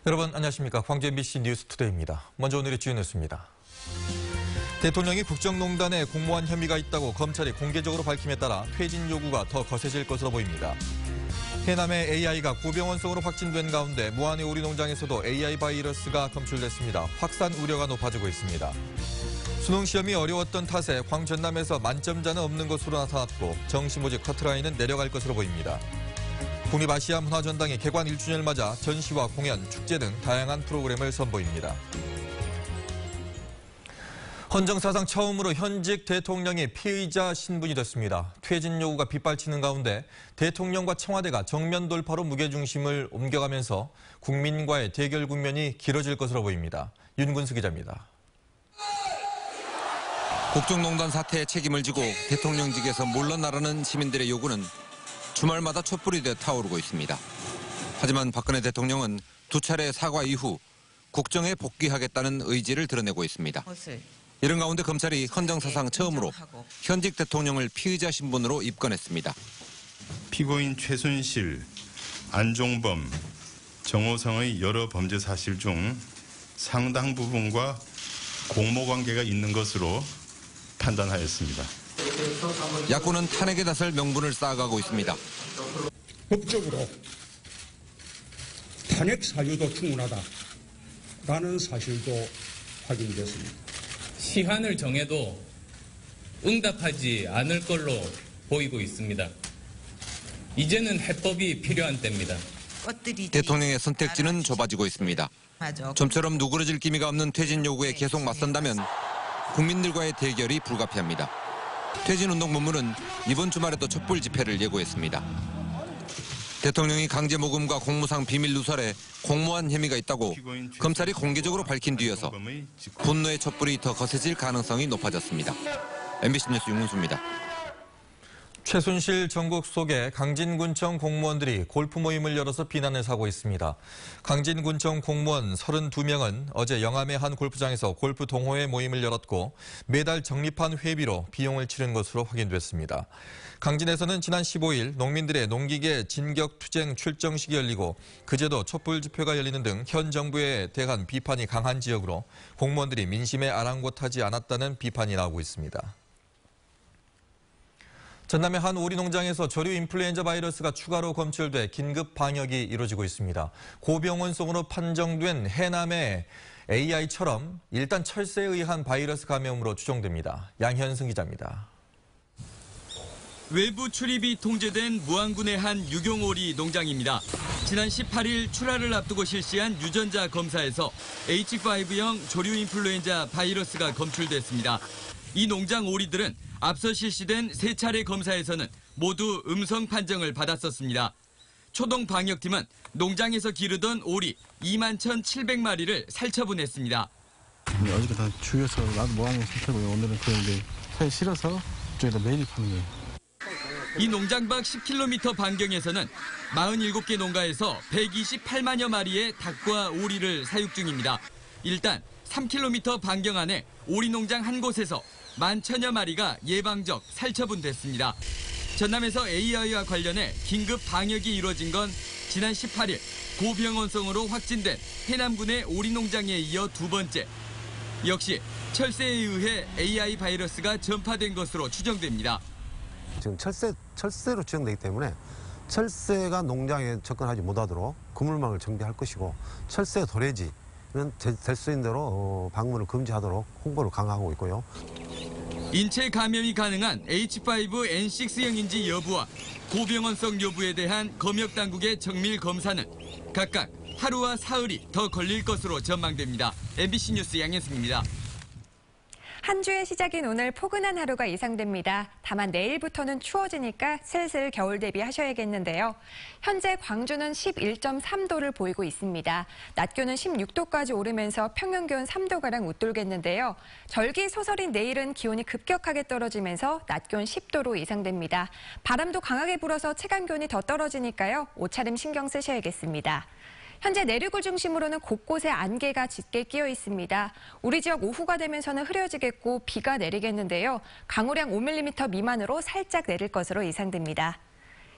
여러분 안녕하십니까. 광주 MBC 뉴스투데이입니다. 먼저 오늘의 주요 뉴스입니다. 대통령이 국정농단에 공모한 혐의가 있다고 검찰이 공개적으로 밝힘에 따라 퇴진 요구가 더 거세질 것으로 보입니다. 해남의 AI가 고병원성으로 확진된 가운데 무안의 오리 농장에서도 AI 바이러스가 검출됐습니다. 확산 우려가 높아지고 있습니다. 수능 시험이 어려웠던 탓에 광 전남에서 만점자는 없는 것으로 나타났고 정시모집 커트라인은 내려갈 것으로 보입니다. 국립아시아 문화전당이 개관 1주년을 맞아 전시와 공연, 축제 등 다양한 프로그램을 선보입니다. 헌정사상 처음으로 현직 대통령이 피의자 신분이 됐습니다. 퇴진 요구가 빗발치는 가운데 대통령과 청와대가 정면 돌파로 무게중심을 옮겨가면서 국민과의 대결 국면이 길어질 것으로 보입니다. 윤근수 기자입니다. 국정농단 사태의 책임을 지고 대통령직에서 물러나라는 시민들의 요구는 주말마다 촛불이 타오르고 있습니다. 하지만 박근혜 대통령은 두 차례 사과 이후 국정에 복귀하겠다는 의지를 드러내고 있습니다. 이런 가운데 검찰이 헌정사상 처음으로 현직 대통령을 피의자 신분으로 입건했습니다. 피고인 최순실, 안종범, 정호성의 여러 범죄 사실 중 상당 부분과 공모관계가 있는 것으로 판단하였습니다. 야권은 탄핵에 나설 명분을 쌓아가고 있습니다. 법적으로 탄핵 사유도 충분하다라는 사실도 확인됐습니다. 시한을 정해도 응답하지 않을 걸로 보이고 있습니다. 이제는 해법이 필요한 때입니다. 대통령의 선택지는 좁아지고 있습니다. 좀처럼 누그러질 기미가 없는 퇴진 요구에 계속 맞선다면 국민들과의 대결이 불가피합니다. 퇴진운동 본부는 이번 주말에도 촛불 집회를 예고했습니다. 대통령이 강제 모금과 공무상 비밀 누설에 공모한 혐의가 있다고 검찰이 공개적으로 밝힌 뒤여서 분노의 촛불이 더 거세질 가능성이 높아졌습니다. MBC 뉴스 윤문수입니다. 최순실 전국 속에 강진군청 공무원들이 골프 모임을 열어서 비난을 사고 있습니다. 강진군청 공무원 32명은 어제 영암의 한 골프장에서 골프 동호회 모임을 열었고 매달 적립한 회비로 비용을 치른 것으로 확인됐습니다. 강진에서는 지난 15일 농민들의 농기계 진격투쟁 출정식이 열리고 그제도 촛불 집회가 열리는 등 현 정부에 대한 비판이 강한 지역으로 공무원들이 민심에 아랑곳하지 않았다는 비판이 나오고 있습니다. 전남의 한 오리 농장에서 조류 인플루엔자 바이러스가 추가로 검출돼 긴급 방역이 이루어지고 있습니다. 고병원성으로 판정된 해남의 AI처럼 일단 철새에 의한 바이러스 감염으로 추정됩니다. 양현승 기자입니다. 외부 출입이 통제된 무안군의 한 유경오리 농장입니다. 지난 18일 출하를 앞두고 실시한 유전자 검사에서 H5형 조류 인플루엔자 바이러스가 검출됐습니다. 이 농장 오리들은 앞서 실시된 3차례 검사에서는 모두 음성 판정을 받았었습니다. 초동 방역팀은 농장에서 기르던 오리 21,700마리를 살처분했습니다. 어저께 다 죽여서 나도 뭐하는 상태고요. 오늘은 그런데 사실 싫어서 저기다 매립하는 거예요. 이 농장 밖 10km 반경에서는 47개 농가에서 128만여 마리의 닭과 오리를 사육 중입니다. 일단 3km 반경 안에 오리 농장 한 곳에서 11,000여 마리가 예방적 살처분됐습니다. 전남에서 AI와 관련해 긴급 방역이 이루어진 건 지난 18일 고병원성으로 확진된 해남군의 오리 농장에 이어 두 번째. 역시 철새에 의해 AI 바이러스가 전파된 것으로 추정됩니다. 지금 철새로 추정되기 때문에 철새가 농장에 접근하지 못하도록 그물망을 정비할 것이고 철새 도래지는 될 수 있는 대로 방문을 금지하도록 홍보를 강화하고 있고요. 인체 감염이 가능한 H5N6형인지 여부와 고병원성 여부에 대한 검역당국의 정밀 검사는 각각 하루와 사흘이 더 걸릴 것으로 전망됩니다. MBC 뉴스 양현승입니다. 한 주의 시작인 오늘 포근한 하루가 예상됩니다. 다만 내일부터는 추워지니까 슬슬 겨울 대비하셔야겠는데요. 현재 광주는 11.3도를 보이고 있습니다. 낮 기온은 16도까지 오르면서 평년 기온 3도가량 웃돌겠는데요. 절기 소설인 내일은 기온이 급격하게 떨어지면서 낮 기온 10도로 예상됩니다. 바람도 강하게 불어서 체감 기온이 더 떨어지니까요. 옷차림 신경 쓰셔야겠습니다. 현재 내륙을 중심으로는 곳곳에 안개가 짙게 끼어 있습니다. 우리 지역 오후가 되면서는 흐려지겠고 비가 내리겠는데요. 강우량 5mm 미만으로 살짝 내릴 것으로 예상됩니다.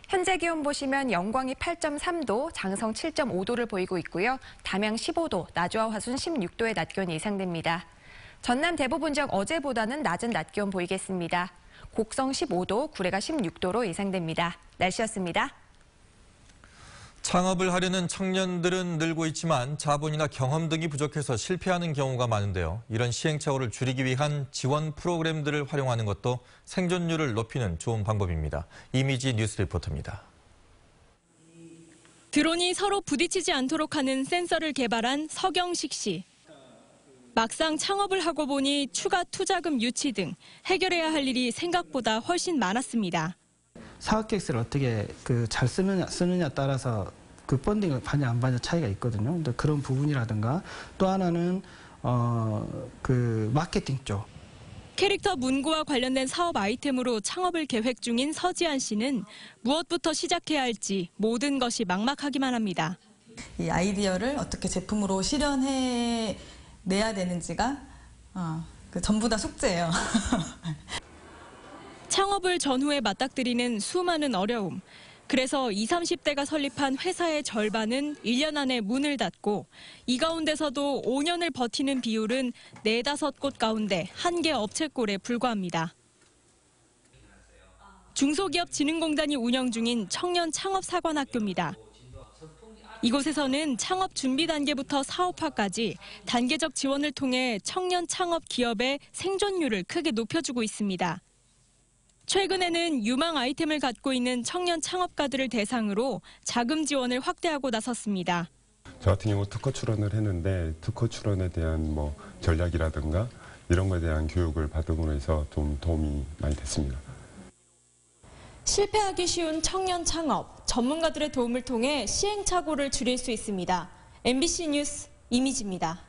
현재 기온 보시면 영광이 8.3도, 장성 7.5도를 보이고 있고요. 담양 15도, 나주와 화순 16도의 낮 기온이 예상됩니다. 전남 대부분 지역 어제보다는 낮은 낮 기온 보이겠습니다. 곡성 15도, 구례가 16도로 예상됩니다. 날씨였습니다. 창업을 하려는 청년들은 늘고 있지만 자본이나 경험 등이 부족해서 실패하는 경우가 많은데요. 이런 시행착오를 줄이기 위한 지원 프로그램들을 활용하는 것도 생존율을 높이는 좋은 방법입니다. 이미지 뉴스 리포터입니다. 드론이 서로 부딪히지 않도록 하는 센서를 개발한 서경식 씨. 막상 창업을 하고 보니 추가 투자금 유치 등 해결해야 할 일이 생각보다 훨씬 많았습니다. 사업 계획서를 어떻게 잘 쓰느냐 따라서 그 펀딩을 받냐 안 받냐 차이가 있거든요. 근데 그런 부분이라든가 또 하나는 마케팅 쪽. 캐릭터 문구와 관련된 사업 아이템으로 창업을 계획 중인 서지한 씨는 무엇부터 시작해야 할지 모든 것이 막막하기만 합니다. 이 아이디어를 어떻게 제품으로 실현해 내야 되는지가 전부 다 숙제예요. 창업을 전후에 맞닥뜨리는 수많은 어려움. 그래서 20, 30대가 설립한 회사의 절반은 1년 안에 문을 닫고 이 가운데서도 5년을 버티는 비율은 4, 5곳 가운데 1개 업체꼴에 불과합니다. 중소기업진흥공단이 운영 중인 청년 창업사관학교입니다. 이곳에서는 창업 준비 단계부터 사업화까지 단계적 지원을 통해 청년 창업 기업의 생존율을 크게 높여주고 있습니다. 최근에는 유망 아이템을 갖고 있는 청년 창업가들을 대상으로 자금 지원을 확대하고 나섰습니다. 저 같은 경우 특허 출원을 했는데 특허 출원에 대한 전략이라든가 이런 거에 대한 교육을 받음으로 해서 좀 도움이 많이 됐습니다. 실패하기 쉬운 청년 창업, 전문가들의 도움을 통해 시행착오를 줄일 수 있습니다. MBC 뉴스 이미지입니다.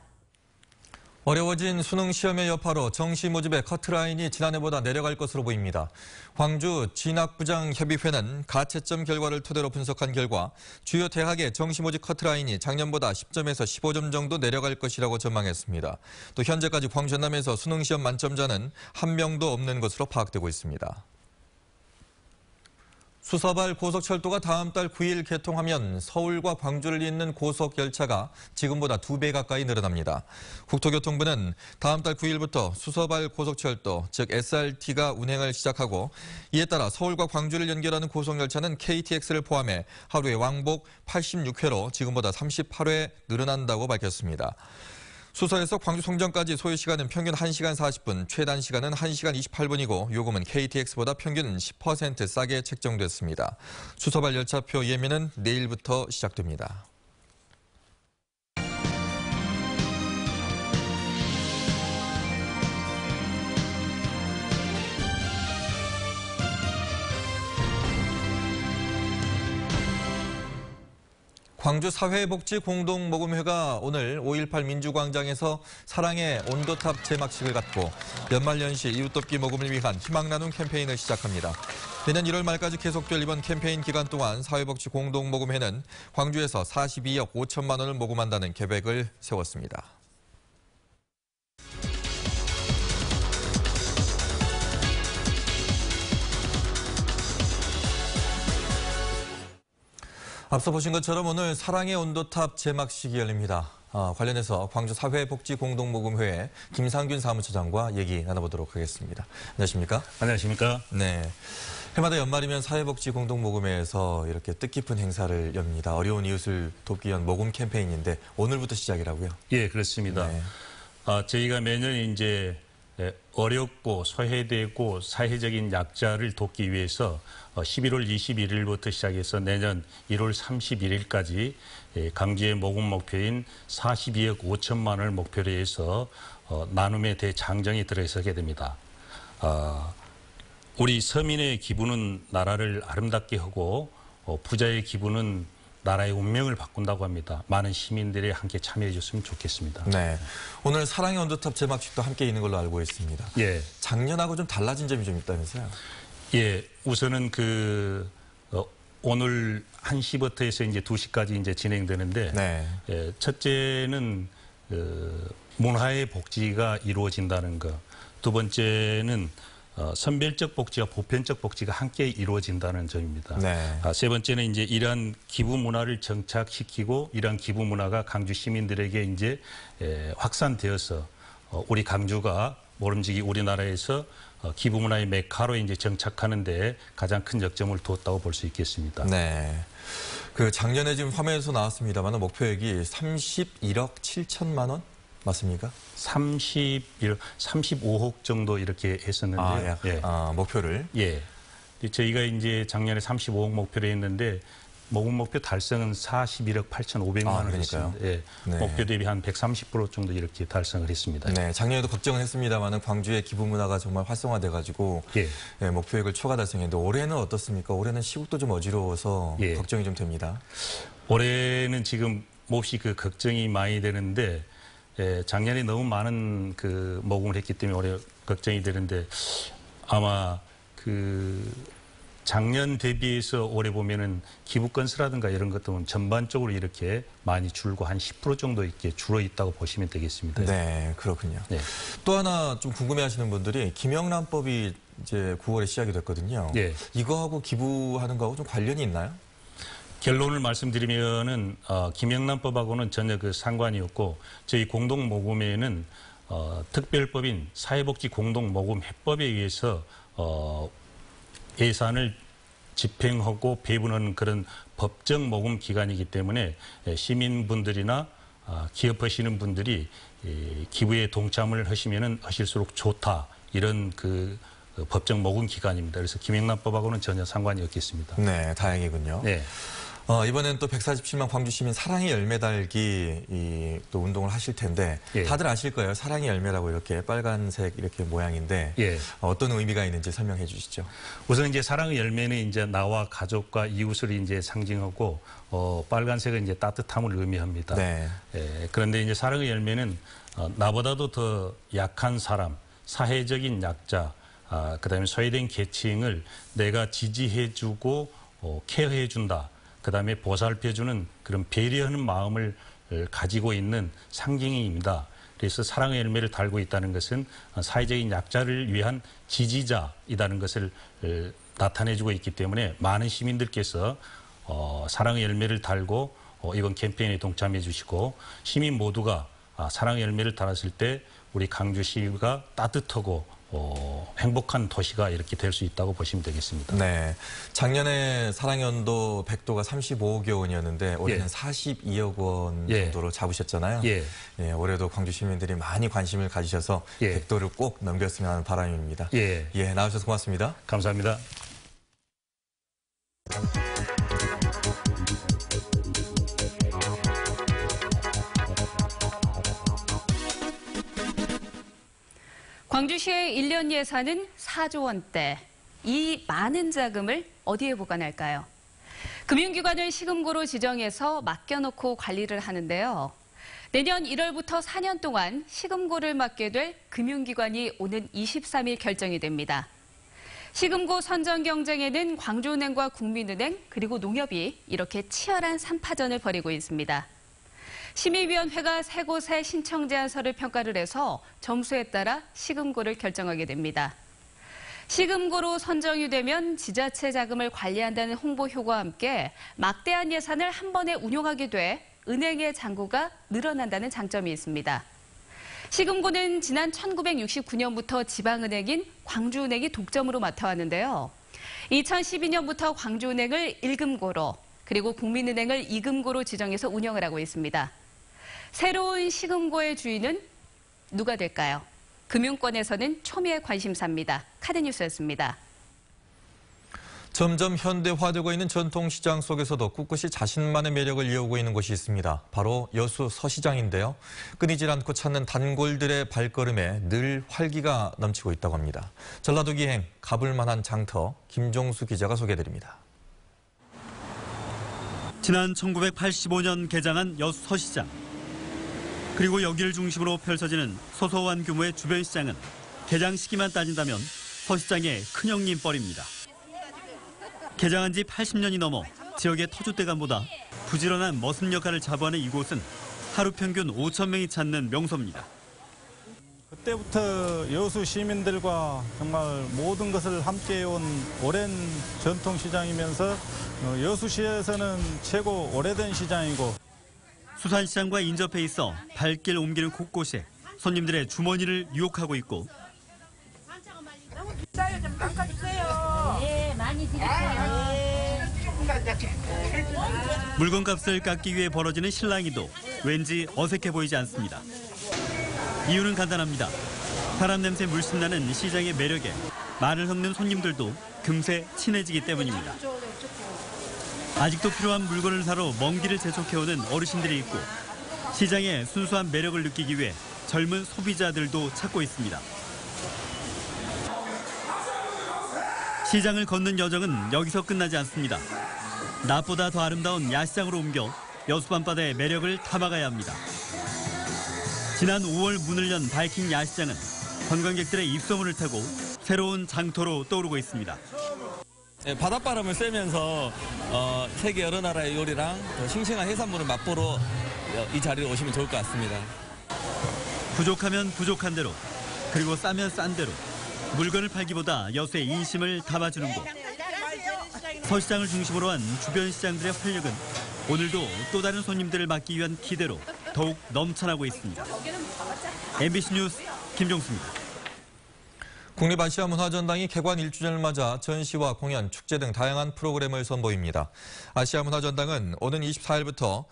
어려워진 수능 시험의 여파로 정시 모집의 커트라인이 지난해보다 내려갈 것으로 보입니다. 광주 진학부장협의회는 가채점 결과를 토대로 분석한 결과 주요 대학의 정시 모집 커트라인이 작년보다 10점에서 15점 정도 내려갈 것이라고 전망했습니다. 또 현재까지 광주 전남에서 수능 시험 만점자는 한 명도 없는 것으로 파악되고 있습니다. 수서발 고속철도가 다음 달 9일 개통하면 서울과 광주를 잇는 고속열차가 지금보다 2배 가까이 늘어납니다. 국토교통부는 다음 달 9일부터 수서발 고속철도, 즉 SRT가 운행을 시작하고 이에 따라 서울과 광주를 연결하는 고속열차는 KTX를 포함해 하루에 왕복 86회로 지금보다 38회 늘어난다고 밝혔습니다. 수서에서 광주 송정까지 소요 시간은 평균 1시간 40분, 최단 시간은 1시간 28분이고 요금은 KTX보다 평균 10% 싸게 책정됐습니다. 수서발 열차표 예매는 내일부터 시작됩니다. 광주 사회복지공동모금회가 오늘 5.18 민주광장에서 사랑의 온도탑 제막식을 갖고 연말연시 이웃돕기 모금을 위한 희망 나눔 캠페인을 시작합니다. 내년 1월 말까지 계속될 이번 캠페인 기간 동안 사회복지공동모금회는 광주에서 42억 5천만 원을 모금한다는 계획을 세웠습니다. 앞서 보신 것처럼 오늘 사랑의 온도탑 제막식이 열립니다. 관련해서 광주 사회복지공동모금회 김상균 사무처장과 얘기 나눠보도록 하겠습니다. 안녕하십니까? 안녕하십니까? 네. 해마다 연말이면 사회복지공동모금회에서 이렇게 뜻깊은 행사를 엽니다. 어려운 이웃을 돕기 위한 모금 캠페인인데 오늘부터 시작이라고요? 예, 그렇습니다. 네. 저희가 매년 이제 어렵고 소외되고 사회적인 약자를 돕기 위해서 11월 21일부터 시작해서 내년 1월 31일까지 강주의 모금 목표인 42억 5천만 원을 목표로 해서 나눔의 대장정이 들어서게 됩니다. 우리 서민의 기부는 나라를 아름답게 하고 부자의 기부는 나라의 운명을 바꾼다고 합니다. 많은 시민들이 함께 참여해 줬으면 좋겠습니다. 네, 오늘 사랑의 온도탑 제막식도 함께 있는 걸로 알고 있습니다. 예. 작년하고 좀 달라진 점이 좀 있다면서요? 예, 우선은 오늘 1시부터 해서 이제 2시까지 이제 진행되는데, 네. 예, 첫째는 문화의 복지가 이루어진다는 것, 두 번째는 선별적 복지와 보편적 복지가 함께 이루어진다는 점입니다. 네. 세 번째는 이제 이러한 기부 문화를 정착시키고 이러한 기부 문화가 강주 시민들에게 이제 확산되어서 우리 강주가 모름지기 우리나라에서 기부 문화의 메카로 이제 정착하는데 가장 큰 역점을 두었다고 볼 수 있겠습니다. 네. 그 작년에 지금 화면에서 나왔습니다만 목표액이 31억 7천만 원 맞습니까? 35억 정도 이렇게 했었는데요. 예. 목표를. 예. 저희가 이제 작년에 35억 목표를 했는데 목표 달성은 41억 8,500만 원을 했습니다. 예. 네. 목표 대비 한 130% 정도 이렇게 달성을 했습니다. 네, 작년에도 걱정을 했습니다만 광주의 기부 문화가 정말 활성화돼가지고 예, 목표액을 초과 달성했는데 올해는 어떻습니까? 올해는 시국도 좀 어지러워서 걱정이 좀 됩니다. 올해는 지금 몹시 그 걱정이 많이 되는데 작년에 너무 많은 그 모금을 했기 때문에 올해 걱정이 되는데 아마 그 작년 대비해서 올해 보면은 기부 건수라든가 이런 것들은 전반적으로 이렇게 많이 줄고 한 10% 정도 이렇게 줄어 있다고 보시면 되겠습니다. 네, 그렇군요. 네. 또 하나 좀 궁금해하시는 분들이 김영란법이 이제 9월에 시작이 됐거든요. 네. 이거하고 기부하는 거하고 좀 관련이 있나요? 결론을 말씀드리면은 김영란법하고는 전혀 그 상관이 없고 저희 공동모금회는 특별법인 사회복지 공동모금회법에 의해서 예산을 집행하고 배분하는 그런 법적 모금 기관이기 때문에 시민분들이나 기업하시는 분들이 기부에 동참을 하시면은 하실수록 좋다 이런 그 법적 모금 기관입니다. 그래서 김영란법하고는 전혀 상관이 없겠습니다. 네, 다행이군요. 네. 이번엔 또 147만 광주 시민 사랑의 열매 달기 또 운동을 하실 텐데 다들 아실 거예요. 사랑의 열매라고 이렇게 빨간색 이렇게 모양인데 어떤 의미가 있는지 설명해 주시죠. 우선 이제 사랑의 열매는 이제 나와 가족과 이웃을 이제 상징하고 빨간색은 이제 따뜻함을 의미합니다. 네. 그런데 이제 사랑의 열매는 나보다도 더 약한 사람, 사회적인 약자, 그다음에 소외된 계층을 내가 지지해주고 케어해준다. 그다음에 보살펴주는 그런 배려하는 마음을 가지고 있는 상징입니다. 그래서 사랑의 열매를 달고 있다는 것은 사회적인 약자를 위한 지지자이라는 것을 나타내주고 있기 때문에 많은 시민들께서 사랑의 열매를 달고 이번 캠페인에 동참해 주시고 시민 모두가 사랑의 열매를 달았을 때 우리 강주시가 따뜻하고 행복한 도시가 이렇게 될 수 있다고 보시면 되겠습니다. 네, 작년에 사랑연도 100도가 35억여 원이었는데 올해는 42억 원 정도로 잡으셨잖아요. 올해도 광주 시민들이 많이 관심을 가지셔서 100도를 꼭 넘겼으면 하는 바람입니다. 나와주셔서 고맙습니다. 감사합니다. 광주시의 1년 예산은 4조 원대. 이 많은 자금을 어디에 보관할까요? 금융기관을 시금고로 지정해서 맡겨놓고 관리를 하는데요. 내년 1월부터 4년 동안 시금고를 맡게 될 금융기관이 오는 23일 결정이 됩니다. 시금고 선정 경쟁에는 광주은행과 국민은행 그리고 농협이 이렇게 치열한 3파전을 벌이고 있습니다. 심의위원회가 세 곳의 신청 제안서를 평가를 해서 점수에 따라 시금고를 결정하게 됩니다. 시금고로 선정이 되면 지자체 자금을 관리한다는 홍보 효과와 함께 막대한 예산을 한 번에 운용하게 돼 은행의 잔고가 늘어난다는 장점이 있습니다. 시금고는 지난 1969년부터 지방은행인 광주은행이 독점으로 맡아왔는데요. 2012년부터 광주은행을 1금고로 그리고 국민은행을 2금고로 지정해서 운영을 하고 있습니다. 새로운 시금고의 주인은 누가 될까요? 금융권에서는 초미의 관심사입니다. 카드뉴스였습니다. 점점 현대화되고 있는 전통시장 속에서도 꿋꿋이 자신만의 매력을 이어오고 있는 곳이 있습니다. 바로 여수 서시장인데요. 끊이질 않고 찾는 단골들의 발걸음에 늘 활기가 넘치고 있다고 합니다. 전라도 기행 가볼만한 장터 김종수 기자가 소개해드립니다. 지난 1985년 개장한 여수 서시장. 그리고 여기를 중심으로 펼쳐지는 소소한 규모의 주변 시장은 개장 시기만 따진다면 서시장의 큰형님 뻘입니다. 개장한 지 80년이 넘어 지역의 터줏대감보다 부지런한 머슴 역할을 자부하는 이곳은 하루 평균 5천 명이 찾는 명소입니다. 때부터 여수 시민들과 정말 모든 것을 함께해온 오랜 전통시장이면서 여수시에서는 최고 오래된 시장이고 수산시장과 인접해 있어 발길 옮기는 곳곳에 손님들의 주머니를 유혹하고 있고 비싸요. 좀 깎아주세요. 네, 많이 드릴게요. 물건값을 깎기 위해 벌어지는 실랑이도 왠지 어색해 보이지 않습니다. 이유는 간단합니다. 사람 냄새 물씬 나는 시장의 매력에 말을 섞는 손님들도 금세 친해지기 때문입니다. 아직도 필요한 물건을 사러 먼 길을 재촉해오는 어르신들이 있고 시장의 순수한 매력을 느끼기 위해 젊은 소비자들도 찾고 있습니다. 시장을 걷는 여정은 여기서 끝나지 않습니다. 낮보다 더 아름다운 야시장으로 옮겨 여수 밤바다의 매력을 담아가야 합니다. 지난 5월 문을 연 바이킹 야시장은 관광객들의 입소문을 타고 새로운 장터로 떠오르고 있습니다. 바닷바람을 쐬면서 세계 여러 나라의 요리랑 더 싱싱한 해산물을 맛보러 이 자리에 오시면 좋을 것 같습니다. 부족하면 부족한 대로, 그리고 싸면 싼 대로 물건을 팔기보다 여수의 인심을 담아주는 곳. 서시장을 중심으로 한 주변 시장들의 활력은 오늘도 또 다른 손님들을 맞기 위한 기대로 더욱 넘쳐나고 있습니다. MBC 뉴스 김종수입니다. 국립아시아문화전당이 개관 1주년을 맞아 전시와 공연, 축제 등 다양한 프로그램을 선보입니다. 아시아문화전당은 오는 24일부터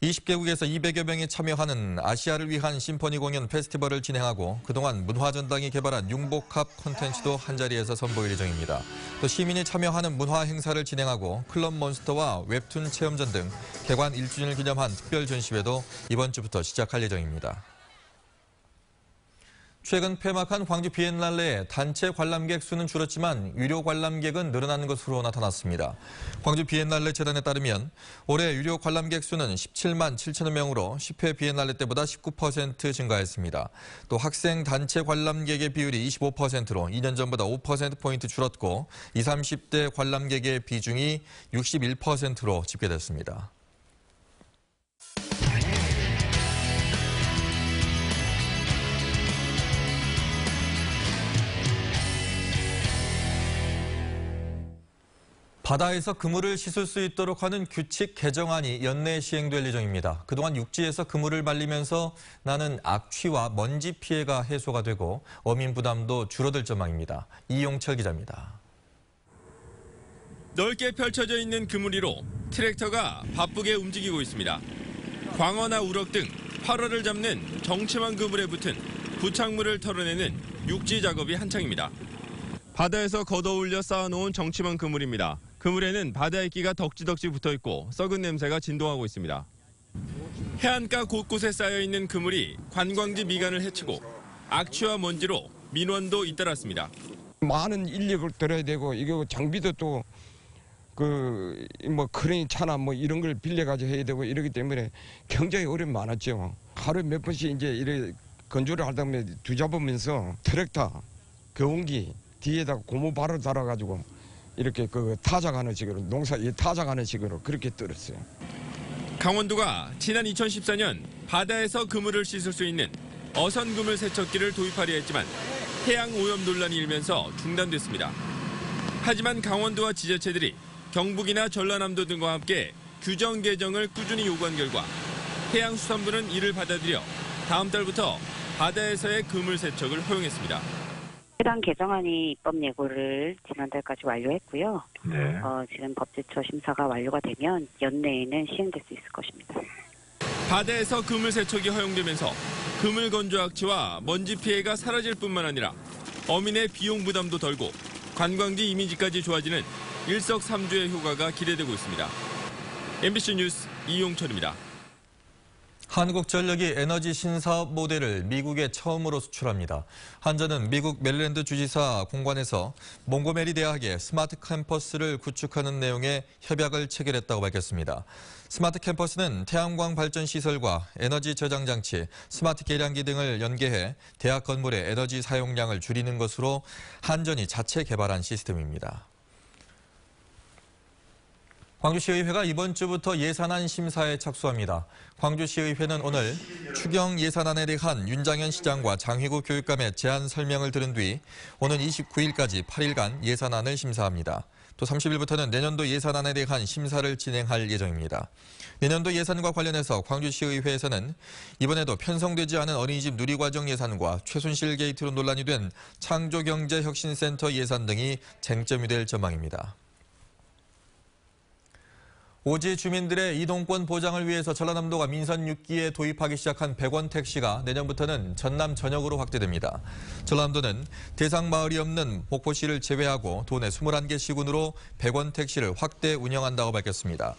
20개국에서 200여 명이 참여하는 아시아를 위한 심포니 공연 페스티벌을 진행하고 그동안 문화전당이 개발한 융복합 콘텐츠도 한자리에서 선보일 예정입니다. 또 시민이 참여하는 문화 행사를 진행하고 클럽 몬스터와 웹툰 체험전 등 개관 1주년을 기념한 특별 전시회도 이번 주부터 시작할 예정입니다. 최근 폐막한 광주 비엔날레의 단체 관람객 수는 줄었지만 유료 관람객은 늘어나는 것으로 나타났습니다. 광주 비엔날레 재단에 따르면 올해 유료 관람객 수는 17만 7천여 명으로 10회 비엔날레 때보다 19% 증가했습니다. 또 학생 단체 관람객의 비율이 25%로 2년 전보다 5%포인트 줄었고 20, 30대 관람객의 비중이 61%로 집계됐습니다. 바다에서 그물을 씻을 수 있도록 하는 규칙 개정안이 연내 시행될 예정입니다. 그동안 육지에서 그물을 말리면서 나는 악취와 먼지 피해가 해소가 되고 어민 부담도 줄어들 전망입니다. 이용철 기자입니다. 넓게 펼쳐져 있는 그물 위로 트랙터가 바쁘게 움직이고 있습니다. 광어나 우럭 등 활어를 잡는 정체망 그물에 붙은 부착물을 털어내는 육지 작업이 한창입니다. 바다에서 걷어올려 쌓아놓은 정치망 그물입니다. 그물에는 바다의 끼가 덕지덕지 붙어있고 썩은 냄새가 진동하고 있습니다. 해안가 곳곳에 쌓여있는 그물이 관광지 미관을 해치고 악취와 먼지로 민원도 잇따랐습니다. 많은 인력을 들여야 되고 이게 장비도 또 크레인 차나 이런 걸 빌려가지고 해야 되고 이러기 때문에 굉장히 어려움이 많았죠. 하루에 몇 번씩 이제 이래 건조를 하다 보면 뒤잡으면서 트랙터, 경운기 뒤에다가 고무 발을 달아가지고 이렇게 타작하는 식으로 타작하는 식으로 그렇게 떨었어요. 강원도가 지난 2014년 바다에서 그물을 씻을 수 있는 어선 그물 세척기를 도입하려 했지만 해양 오염 논란이 일면서 중단됐습니다. 하지만 강원도와 지자체들이 경북이나 전라남도 등과 함께 규정 개정을 꾸준히 요구한 결과 해양수산부는 이를 받아들여 다음 달부터 바다에서의 그물 세척을 허용했습니다. 해당 개정안이 입법 예고를 지난달까지 완료했고요. 네. 지금 법제처 심사가 완료가 되면 연내에는 시행될 수 있을 것입니다. 바다에서 그물 세척이 허용되면서 그물 건조 악취와 먼지 피해가 사라질 뿐만 아니라 어민의 비용 부담도 덜고 관광지 이미지까지 좋아지는 일석삼조의 효과가 기대되고 있습니다. MBC 뉴스 이용철입니다. 한국전력이 에너지 신사업 모델을 미국에 처음으로 수출합니다. 한전은 미국 메릴랜드 주지사 공관에서 몽고메리 대학의 스마트 캠퍼스를 구축하는 내용의 협약을 체결했다고 밝혔습니다. 스마트 캠퍼스는 태양광 발전 시설과 에너지 저장 장치, 스마트 계량기 등을 연계해 대학 건물의 에너지 사용량을 줄이는 것으로 한전이 자체 개발한 시스템입니다. 광주시의회가 이번 주부터 예산안 심사에 착수합니다. 광주시의회는 오늘 추경 예산안에 대한 윤장현 시장과 장희구 교육감의 제안 설명을 들은 뒤 오는 29일까지 8일간 예산안을 심사합니다. 또 30일부터는 내년도 예산안에 대한 심사를 진행할 예정입니다. 내년도 예산과 관련해서 광주시의회에서는 이번에도 편성되지 않은 어린이집 누리과정 예산과 최순실 게이트로 논란이 된 창조경제혁신센터 예산 등이 쟁점이 될 전망입니다. 오지 주민들의 이동권 보장을 위해서 전라남도가 민선 6기에 도입하기 시작한 100원 택시가 내년부터는 전남 전역으로 확대됩니다. 전라남도는 대상 마을이 없는 목포시를 제외하고 도내 21개 시군으로 100원 택시를 확대 운영한다고 밝혔습니다.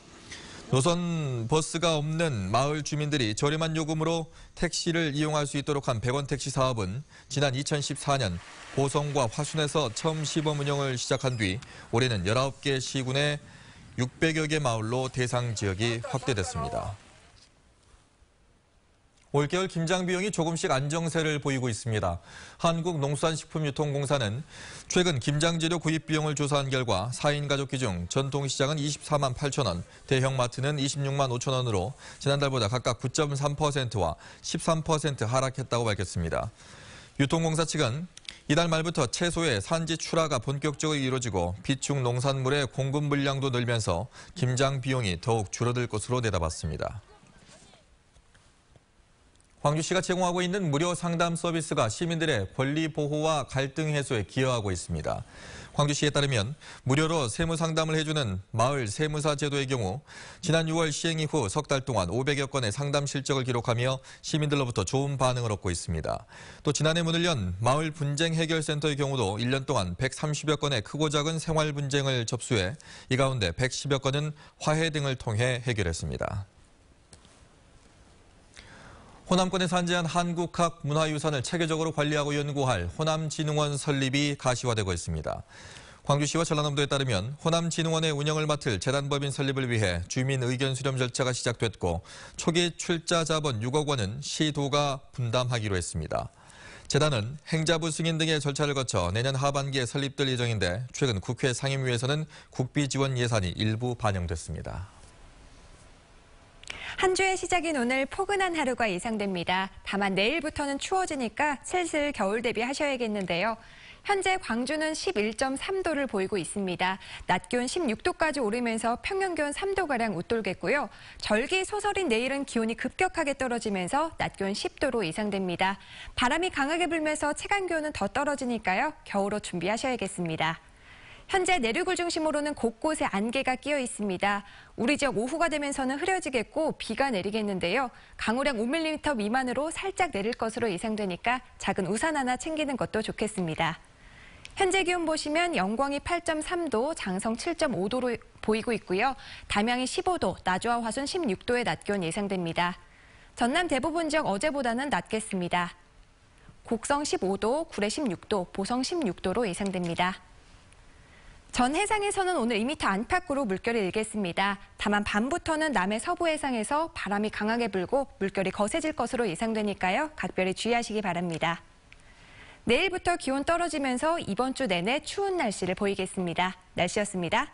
노선 버스가 없는 마을 주민들이 저렴한 요금으로 택시를 이용할 수 있도록 한 100원 택시 사업은 지난 2014년 보성과 화순에서 처음 시범 운영을 시작한 뒤 올해는 19개 시군에 600여 개 마을로 대상 지역이 확대됐습니다. 올겨울 김장 비용이 조금씩 안정세를 보이고 있습니다. 한국농수산식품유통공사는 최근 김장 재료 구입 비용을 조사한 결과 4인 가족기 중 전통시장은 24만 8천 원, 대형마트는 26만 5천 원으로 지난달보다 각각 9.3%와 13% 하락했다고 밝혔습니다. 유통공사 측은 이달 말부터 채소의 산지 출하가 본격적으로 이루어지고 비축 농산물의 공급 물량도 늘면서 김장 비용이 더욱 줄어들 것으로 내다봤습니다. 광주시가 제공하고 있는 무료 상담 서비스가 시민들의 권리 보호와 갈등 해소에 기여하고 있습니다. 광주시에 따르면 무료로 세무 상담을 해주는 마을 세무사 제도의 경우 지난 6월 시행 이후 석 달 동안 500여 건의 상담 실적을 기록하며 시민들로부터 좋은 반응을 얻고 있습니다. 또 지난해 문을 연 마을 분쟁 해결센터의 경우도 1년 동안 130여 건의 크고 작은 생활 분쟁을 접수해 이 가운데 110여 건은 화해 등을 통해 해결했습니다. 호남권에 산재한 한국학 문화유산을 체계적으로 관리하고 연구할 호남진흥원 설립이 가시화되고 있습니다. 광주시와 전라남도에 따르면 호남진흥원의 운영을 맡을 재단법인 설립을 위해 주민 의견 수렴 절차가 시작됐고 초기 출자 자본 6억 원은 시도가 분담하기로 했습니다. 재단은 행자부 승인 등의 절차를 거쳐 내년 하반기에 설립될 예정인데 최근 국회 상임위에서는 국비 지원 예산이 일부 반영됐습니다. 한 주의 시작인 오늘 포근한 하루가 예상됩니다. 다만 내일부터는 추워지니까 슬슬 겨울 대비하셔야겠는데요. 현재 광주는 11.3도를 보이고 있습니다. 낮 기온 16도까지 오르면서 평년 기온 3도가량 웃돌겠고요. 절기 소설인 내일은 기온이 급격하게 떨어지면서 낮 기온 10도로 예상됩니다. 바람이 강하게 불면서 체감 기온은 더 떨어지니까요. 겨울옷 준비하셔야겠습니다. 현재 내륙을 중심으로는 곳곳에 안개가 끼어 있습니다. 우리 지역 오후가 되면서는 흐려지겠고 비가 내리겠는데요. 강우량 5mm 미만으로 살짝 내릴 것으로 예상되니까 작은 우산 하나 챙기는 것도 좋겠습니다. 현재 기온 보시면 영광이 8.3도, 장성 7.5도로 보이고 있고요. 담양이 15도, 나주와 화순 16도의 낮 기온 예상됩니다. 전남 대부분 지역 어제보다는 낮겠습니다. 곡성 15도, 구례 16도, 보성 16도로 예상됩니다. 전 해상에서는 오늘 2m 안팎으로 물결이 일겠습니다. 다만 밤부터는 남해 서부 해상에서 바람이 강하게 불고 물결이 거세질 것으로 예상되니까요. 각별히 주의하시기 바랍니다. 내일부터 기온 떨어지면서 이번 주 내내 추운 날씨를 보이겠습니다. 날씨였습니다.